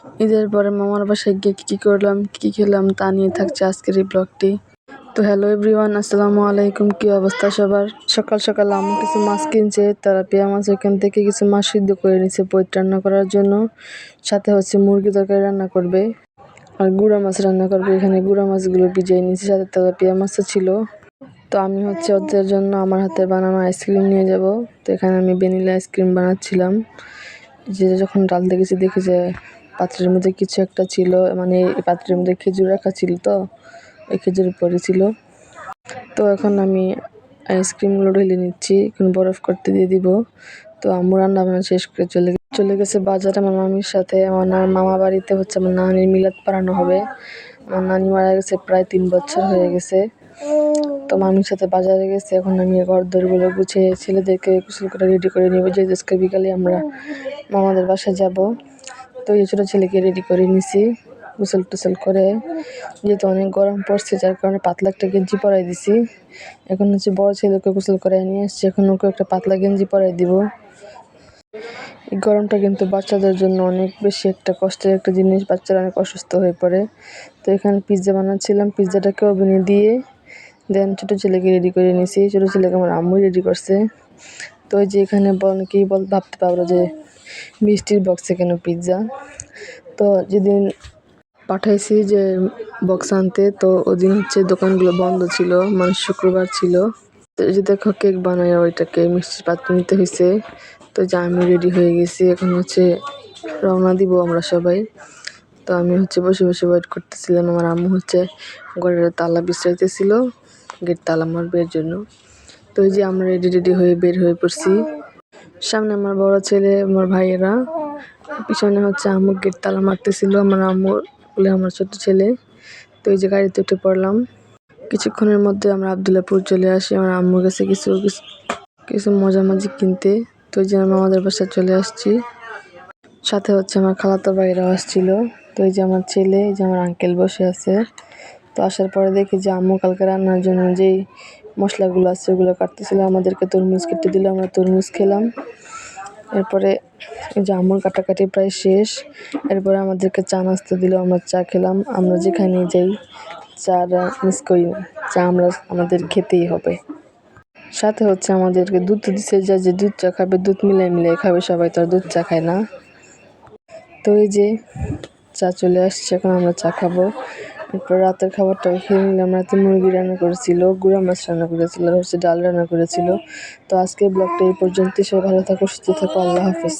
ঈদের পরে মামার বাসায় গিয়ে কী করলাম, কী খেলাম তা নিয়ে থাকছে আজকের এই ব্লগটি। তো হ্যালো এভরিওয়ান, আসসালামু আলাইকুম। কী অবস্থা সবার? সকাল সকাল আম্মু কিছু মাছ কিনছে, তারা পেঁয়া মাছ ওইখান থেকে কিছু মাছ সিদ্ধ করে নিচ্ছে পৈত রান্না করার জন্য। সাথে হচ্ছে মুরগি তরকারি রান্না করবে আর গুঁড়া মাছ রান্না করবে। এখানে গুঁড়া মাছগুলো ভিজিয়ে নিচ্ছে, সাথে তারা পেঁয়া মাছও ছিল। তো আমি হচ্ছে ওদের জন্য আমার হাতে বানানো আইসক্রিম নিয়ে যাব। তো এখানে আমি ভ্যানিলা আইসক্রিম বানাচ্ছিলাম। যে যখন ডালতে গেছি দেখি যে পাত্রের মধ্যে কিছু একটা ছিল, মানে এই পাত্রের মধ্যে খেজুর রাখা ছিল, তো ওই খেজুর পড়েছিল। তো এখন আমি আইসক্রিমগুলো ঢেলে নিচ্ছি, এখন বরফ করতে দিয়ে দিব। তো আম্মু রান্না বান্না শেষ করে চলে গেছে বাজারে আমার মামির সাথে। আমার মামা বাড়িতে হচ্ছে আমার নানির মিলাদ পড়ানো হবে। আমার নানি মারা গেছে প্রায় 3 বছর হয়ে গেছে। তো মামির সাথে বাজারে গেছে। এখন আমি ঘর দরগুলো গুছিয়ে ছেলেদেরকে গোসল করে রেডি করে নিব, যে আজকে বিকালে আমরা মামাদের বাসায় যাব। তো এই ছোটো ছেলেকে রেডি করে নিছি গোসল টোসল করে, যেহেতু অনেক গরম পড়ছে যার কারণে পাতলা একটা গেঞ্জি পরাই দিছি। এখন হচ্ছে বড় ছেলেকে গোসল করাই নিয়ে এসছি, এখন ওকে একটা পাতলা গেঞ্জি পরাই দিব। এই গরমটা কিন্তু বাচ্চাদের জন্য অনেক বেশি একটা কষ্টের একটা জিনিস, বাচ্চারা অনেক অসুস্থ হয়ে পড়ে। তো এখানে পিৎজা বানাচ্ছিলাম, পিৎজাটাকে ওভেনে দিয়ে দেন ছোটো ছেলেকে রেডি করে নিয়েছি। ছোটো ছেলেকে আমার আম্মু রেডি করছে। তো ওই যে এখানে ভাবতে পারবো যে মিষ্টির বক্সে কেন পিৎজা। তো যেদিন পাঠাইছি যে বক্স আনতে, তো ওদিন হচ্ছে দোকানগুলো বন্ধ ছিল, মানে শুক্রবার ছিল। তো এই যে দেখো কেক বানায় ওইটাকে মিষ্টির পাত্র নিতে হয়েছে। তো যে আমি রেডি হয়ে গেছি, এখন হচ্ছে রওনা দিব আমরা সবাই। তো আমি হচ্ছে বসে বসে ওয়েট করতেছিলাম। আমার আম্মু হচ্ছে ঘরের তালা বিছাইতেছিল, গেট তালা মারবে এর জন্য। তো এই যে আমরা রেডি হয়ে বের হয়ে পড়ছি। সামনে আমার বড় ছেলে, আমার ভাইয়েরা, পিছনে হচ্ছে আম্মু গেট তালা মারতেছিল, আমার আম্মু বলে আমার ছোট ছেলে। তো এই যে গাড়িতে উঠে পড়লাম। কিছুক্ষণের মধ্যে আমরা আবদুল্লাপুর চলে আসি আমার আম্মুর কাছে কিছু মজামাজি কিনতে। তো এই যে আমি আমাদের বাসায় চলে আসছি, সাথে হচ্ছে আমার খালাতো ভাইরাও আসছিল। তো এই যে আমার ছেলে, এই যে আমার আঙ্কেল বসে আছে। তো আসার পরে দেখি যে আম্মু কালকে রান্নার জন্য যেই মশলাগুলো আছে ওগুলো কাটতেছিল, আমাদেরকে তরমুজ কেটে দিল, আমরা তরমুজ খেলাম। এরপরে এই যে আম্মুর কাটাকাটি প্রায় শেষ। এরপরে আমাদেরকে চা নাস্তা দিল, আমরা চা খেলাম। আমরা যেখানে যাই চা মিস করি না, চা আমাদের খেতেই হবে। সাথে হচ্ছে আমাদেরকে দুধ দিচ্ছে, যে দুধ চা খাবে, দুধ মিলাই খাবে সবাই, তো আর দুধ চা খায় না। তো এই যে চা চলে আসছে, এখন আমরা চা খাবো। এরপর রাতের খাবারটা খেয়ে নিলাম। রাতে মুরগি রান্না করেছিল, গুঁড়া মাছ রান্না করেছিল, আর হচ্ছে ডাল রান্না করেছিল। তো আজকে ব্লগটা এই পর্যন্তই। সবাই ভালো থাকো, সুস্থ থাকো, আল্লাহ হাফেজ।